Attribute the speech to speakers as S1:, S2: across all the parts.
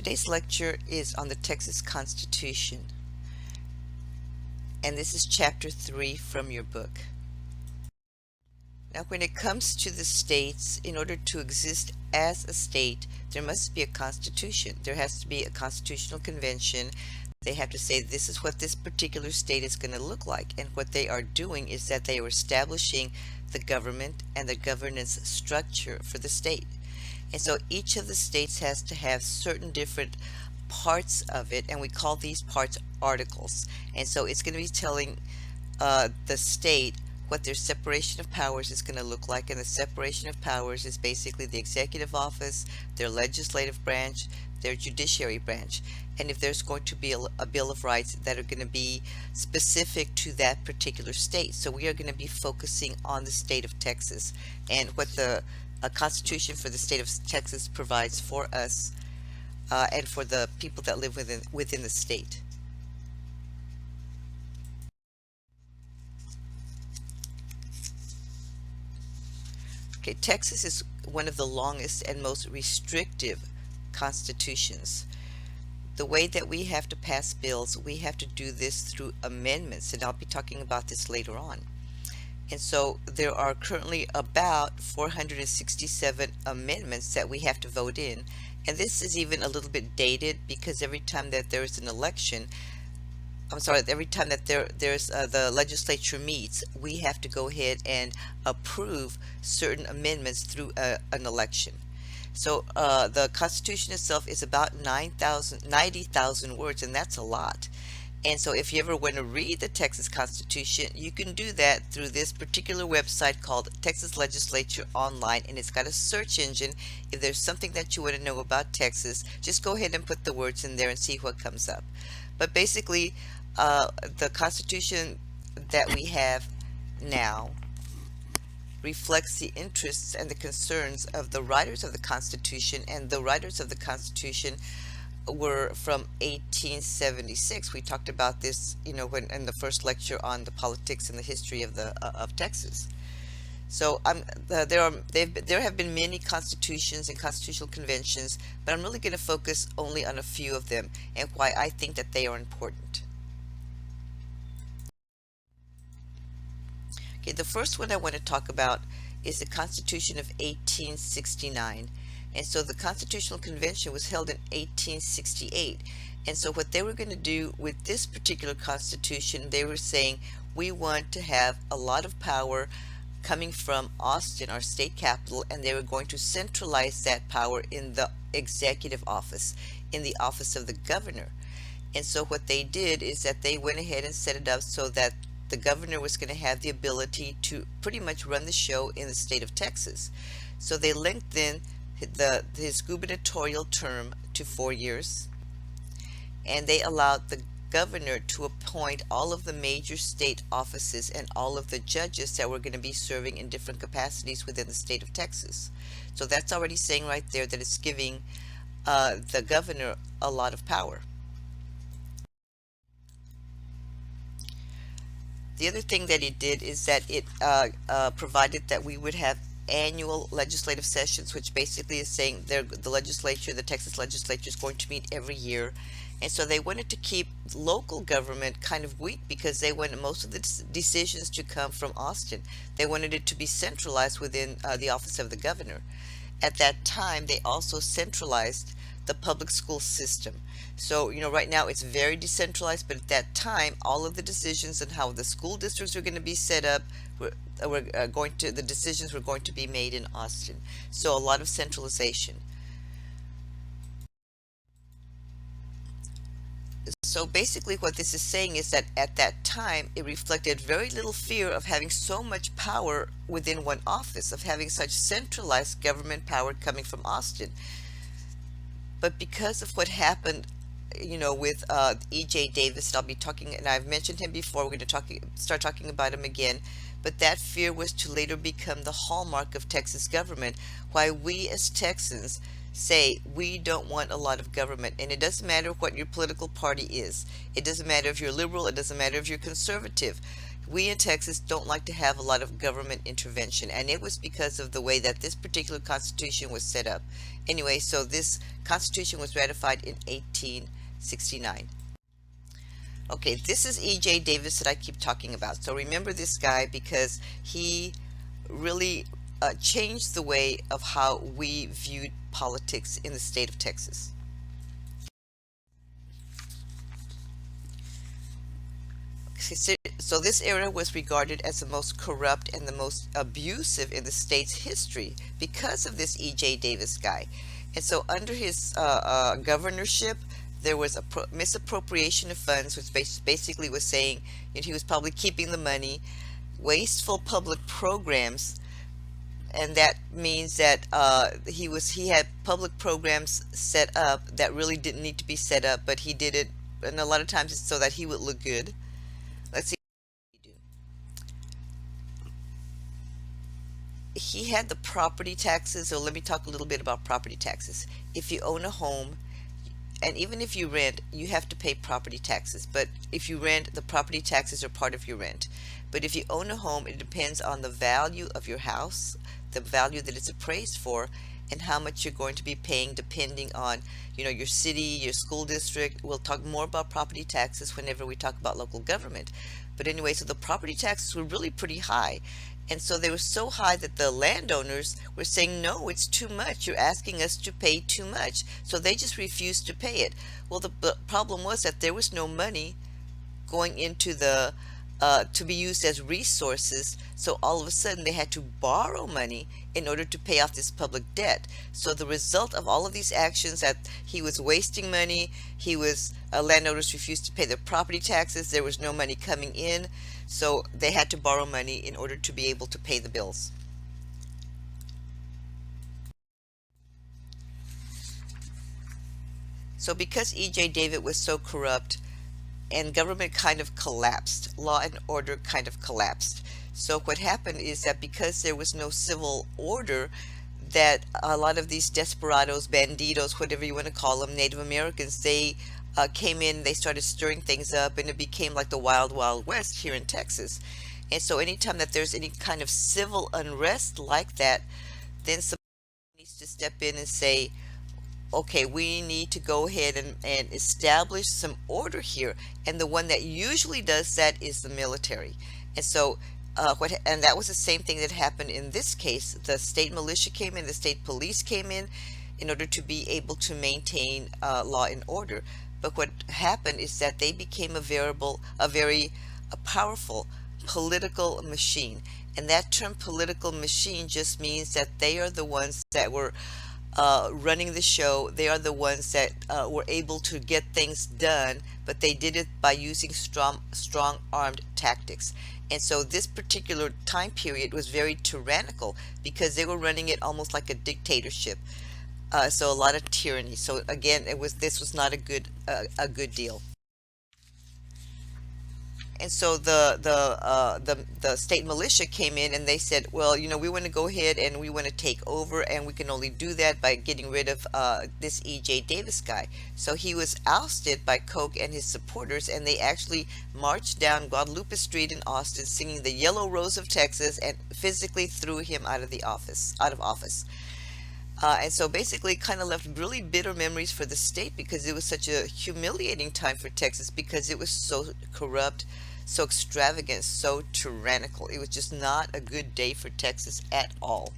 S1: Today's lecture is on the Texas Constitution, and this is chapter 3 from your book. Now, when it comes to the states, in order to exist as a state, there must be a constitution. There has to be a constitutional convention. They have to say this is what this particular state is going to look like. And what they are doing is that they are establishing the government and the governance structure for the state. And so each of the states has to have certain different parts of it, and we call these parts articles. And so it's going to be telling the state what their separation of powers is going to look like. And the separation of powers is basically the executive office, their legislative branch, their judiciary branch. And if there's going to be a Bill of Rights that are going to be specific to that particular state. So we are going to be focusing on the state of Texas and what the Constitution for the state of Texas provides for us and for the people that live within the state. Okay, Texas is one of the longest and most restrictive constitutions. The way that we have to pass bills, we have to do this through amendments, and I'll be talking about this later on. And so there are currently about 467 amendments that we have to vote in. And this is even a little bit dated because every time that there is an election, every time that there's the legislature meets, we have to go ahead and approve certain amendments through an election. So the Constitution itself is about 90,000 words, and that's a lot. And so if you ever want to read the Texas Constitution, you can do that through this particular website called Texas Legislature Online, and it's got a search engine. If there's something that you want to know about Texas, just go ahead and put the words in there and see what comes up. But basically, the Constitution that we have now reflects the interests and the concerns of the writers of the Constitution, and the writers of the Constitution were from 1876. We talked about this, when in the first lecture on the politics and the history of Texas. So there have been many constitutions and constitutional conventions, but I'm really going to focus only on a few of them and why I think that they are important. Okay, the first one I want to talk about is the Constitution of 1869. And so the Constitutional Convention was held in 1868. And so what they were going to do with this particular Constitution, they were saying, we want to have a lot of power coming from Austin, our state capital, and they were going to centralize that power in the executive office, in the office of the governor. And so what they did is that they went ahead and set it up so that the governor was going to have the ability to pretty much run the show in the state of Texas. So they linked in his gubernatorial term to 4 years, and they allowed the governor to appoint all of the major state offices and all of the judges that were going to be serving in different capacities within the state of Texas. So that's already saying right there that it's giving the governor a lot of power. The other thing that it did is that it provided that we would have annual legislative sessions, which basically is saying the Texas legislature is going to meet every year. And so they wanted to keep local government kind of weak because they wanted most of the decisions to come from Austin. They wanted it to be centralized within the office of the governor. At that time, they also centralized the public school system. So, right now it's very decentralized, but at that time, all of the decisions on how the school districts are going to be set up the decisions were going to be made in Austin. So a lot of centralization. So basically what this is saying is that at that time it reflected very little fear of having so much power within one office, of having such centralized government power coming from Austin. But because of what happened with E.J. Davis, and I'll be talking, and I've mentioned him before, we're going to start talking about him again, but that fear was to later become the hallmark of Texas government, why we as Texans say we don't want a lot of government. And it doesn't matter what your political party is. It doesn't matter if you're liberal, it doesn't matter if you're conservative. we in Texas don't like to have a lot of government intervention, and it was because of the way that this particular constitution was set up. Anyway, so this constitution was ratified in 1869. Okay, this is E.J. Davis that I keep talking about. So remember this guy because he really changed the way of how we viewed politics in the state of Texas. So this era was regarded as the most corrupt and the most abusive in the state's history because of this E.J. Davis guy. And so under his governorship, there was a misappropriation of funds, which basically was saying, you know, he was probably keeping the money, wasteful public programs, and that means that he had public programs set up that really didn't need to be set up, but he did it, and a lot of times it's so that he would look good. Let's see what he do. He had the property taxes. So let me talk a little bit about property taxes. If you own a home, and even if you rent, you have to pay property taxes. But if you rent, the property taxes are part of your rent. But if you own a home, it depends on the value of your house, the value that it's appraised for, and how much you're going to be paying depending on, you know, your city, your school district. We'll talk more about property taxes whenever we talk about local government. But anyway, so the property taxes were really pretty high. And so they were so high that the landowners were saying, no, it's too much. You're asking us to pay too much. So they just refused to pay it. Well, the problem was that there was no money going into the to be used as resources. So all of a sudden they had to borrow money in order to pay off this public debt. So the result of all of these actions, that he was wasting money, landowners refused to pay their property taxes, there was no money coming in, so they had to borrow money in order to be able to pay the bills. So because E.J. Davis was so corrupt, and government kind of collapsed, law and order kind of collapsed. So what happened is that because there was no civil order, that a lot of these desperados, banditos, whatever you want to call them, Native Americans, they came in, they started stirring things up, and it became like the wild, wild west here in Texas. And so anytime that there's any kind of civil unrest like that, then somebody needs to step in and say, okay, we need to go ahead and establish some order here. And the one that usually does that is the military. And so and that was the same thing that happened in this case. The state militia came in, the state police came in order to be able to maintain law and order. But what happened is that they became a very powerful political machine. And that term political machine just means that they are the ones that were running the show. They are the ones that were able to get things done, but they did it by using strong armed tactics. And so this particular time period was very tyrannical because they were running it almost like a dictatorship. So a lot of tyranny. So again, this was not a good deal. And so the state militia came in and they said, well, you know, we want to go ahead and we want to take over, and we can only do that by getting rid of this E.J. Davis guy. So he was ousted by Koch and his supporters, and they actually marched down Guadalupe Street in Austin singing the Yellow Rose of Texas and physically threw him out of office. And so basically kind of left really bitter memories for the state because it was such a humiliating time for Texas because it was so corrupt, so extravagant, so tyrannical. It was just not a good day for Texas at all.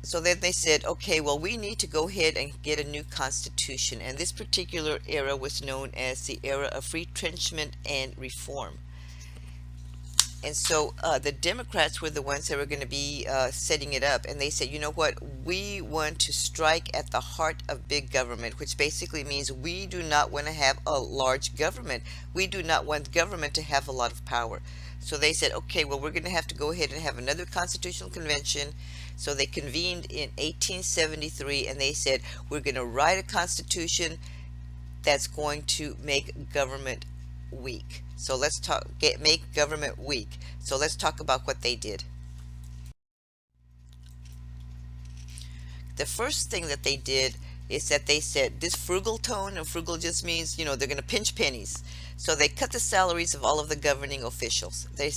S1: So then they said, okay, well, we need to go ahead and get a new constitution. And this particular era was known as the era of retrenchment and reform. And so the Democrats were the ones that were going to be setting it up. And they said, you know what? We want to strike at the heart of big government, which basically means we do not want to have a large government. We do not want government to have a lot of power. So they said, okay, well, we're going to have to go ahead and have another constitutional convention. So they convened in 1873, and they said, we're going to write a constitution that's going to make government weak. So let's make government weak. So let's talk about what they did. The first thing that they did is that they said this frugal tone, and frugal just means, they're going to pinch pennies. So they cut the salaries of all of the governing officials. They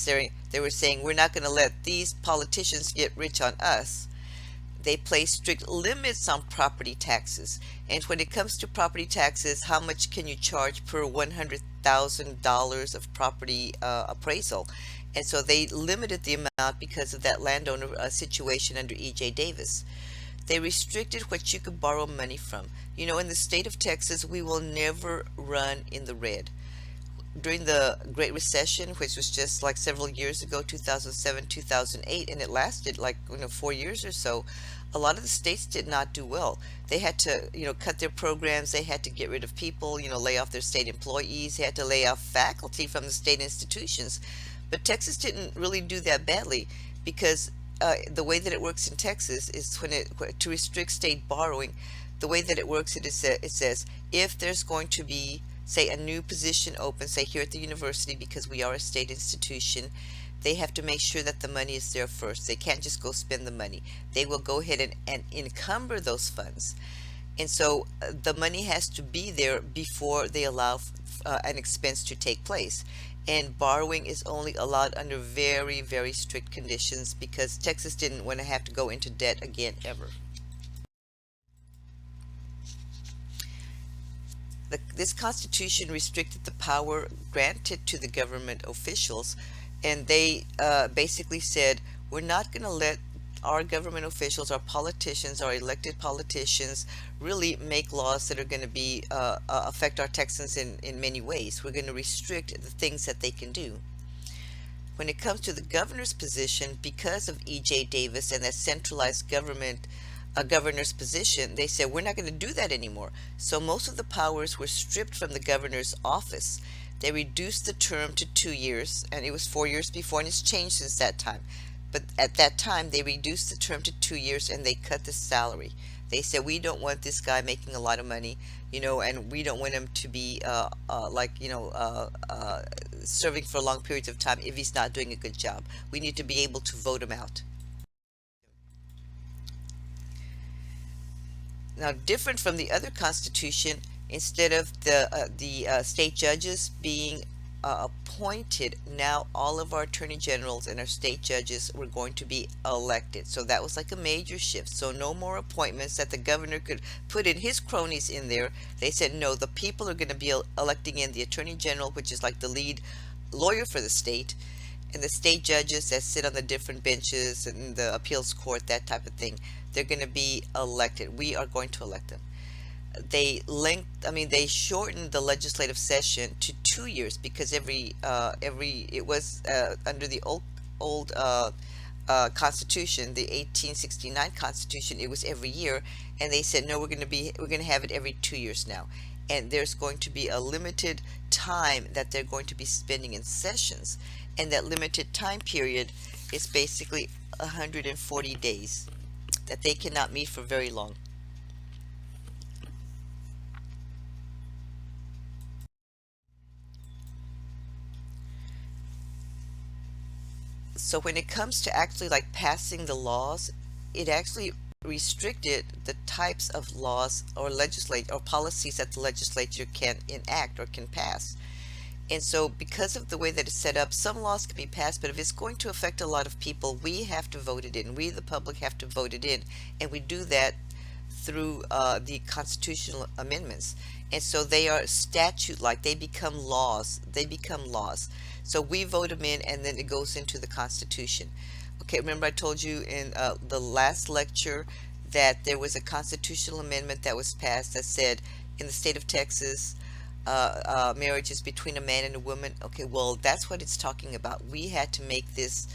S1: were saying, we're not going to let these politicians get rich on us. They place strict limits on property taxes. And when it comes to property taxes, how much can you charge per $100,000 of property appraisal? And so they limited the amount because of that landowner situation under E.J. Davis. They restricted what you could borrow money from. In the state of Texas, we will never run in the red. During the Great Recession, which was just like several years ago, 2007, 2008, and it lasted like 4 years or so, a lot of the states did not do well. They had to cut their programs. They had to get rid of people, lay off their state employees. They had to lay off faculty from the state institutions. But Texas didn't really do that badly, because the way that it works in Texas is to restrict state borrowing. The way that it works, it says if there's going to be, say, a new position open, say here at the university, because we are a state institution, they have to make sure that the money is there first. They can't just go spend the money. They will go ahead and encumber those funds. And so the money has to be there before they allow an expense to take place. And borrowing is only allowed under very, very strict conditions, because Texas didn't want to have to go into debt again ever. This constitution restricted the power granted to the government officials, and they basically said, we're not going to let our government officials, our politicians, our elected politicians really make laws that are going to be affect our Texans in many ways. We're going to restrict the things that they can do. When it comes to the governor's position, because of E.J. Davis and that centralized government, a governor's position, they said, we're not going to do that anymore. So most of the powers were stripped from the governor's office. They reduced the term to 2 years, and it was 4 years before, and it's changed since that time. But at that time, they reduced the term to 2 years, and they cut the salary. They said, we don't want this guy making a lot of money, and we don't want him to be serving for long periods of time if he's not doing a good job. We need to be able to vote him out. Now, different from the other constitution, instead of the state judges being appointed, now all of our attorney generals and our state judges were going to be elected. So that was like a major shift. So no more appointments that the governor could put in his cronies in there. They said, no, the people are going to be electing in the attorney general, which is like the lead lawyer for the state, and the state judges that sit on the different benches and the appeals court, that type of thing. They're going to be elected. We are going to elect them. They shortened the legislative session to 2 years, because it was under the old Constitution, the 1869 Constitution, it was every year, and they said, no, we're going to have it every 2 years now. And there's going to be a limited time that they're going to be spending in sessions, and that limited time period is basically 140 days, that they cannot meet for very long. So when it comes to actually like passing the laws, it actually restricted the types of laws or legislate or policies that the legislature can enact or can pass. And so because of the way that it's set up, some laws can be passed, but if it's going to affect a lot of people, we have to vote it in. We, the public, have to vote it in. And we do that through the constitutional amendments. And so they are statute-like. They become laws. They become laws. So we vote them in, and then it goes into the Constitution. Okay, remember I told you in the last lecture that there was a constitutional amendment that was passed that said in the state of Texas, marriage is between a man and a woman. Okay, well, that's what it's talking about. We had to make this,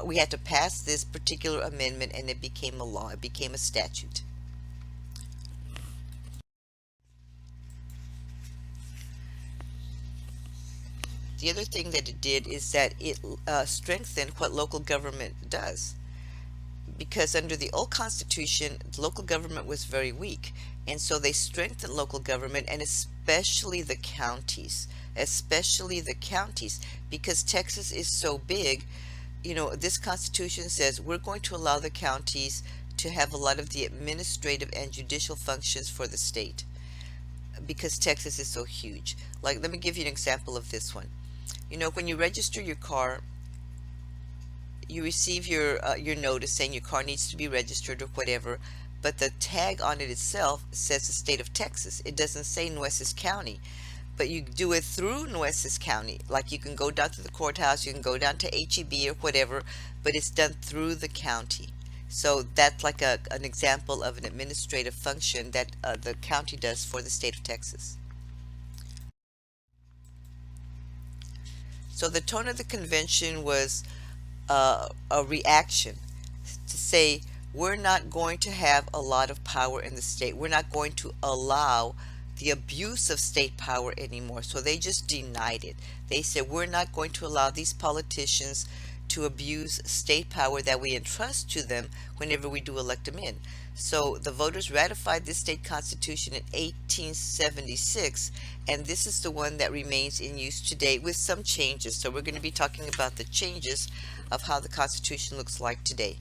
S1: we had to pass this particular amendment, and it became a law. It became a statute. The other thing that it did is that it strengthened what local government does. Because under the old Constitution, local government was very weak. And so they strengthened local government, and especially the counties. Especially the counties. Because Texas is so big, this Constitution says we're going to allow the counties to have a lot of the administrative and judicial functions for the state because Texas is so huge. Like, let me give you an example of this one. You know, when you register your car, you receive your notice saying your car needs to be registered or whatever, but the tag on it itself says the state of Texas. It doesn't say Nueces County, but you do it through Nueces County. Like, you can go down to the courthouse, you can go down to HEB or whatever, but it's done through the county. So that's like an example of an administrative function that the county does for the state of Texas. So the tone of the convention was a reaction to say we're not going to have a lot of power in the state. We're not going to allow the abuse of state power anymore. So they just denied it. They said we're not going to allow these politicians to abuse state power that we entrust to them whenever we do elect them in. So the voters ratified this state constitution in 1876, and this is the one that remains in use today with some changes. So we're going to be talking about the changes of how the Constitution looks like today.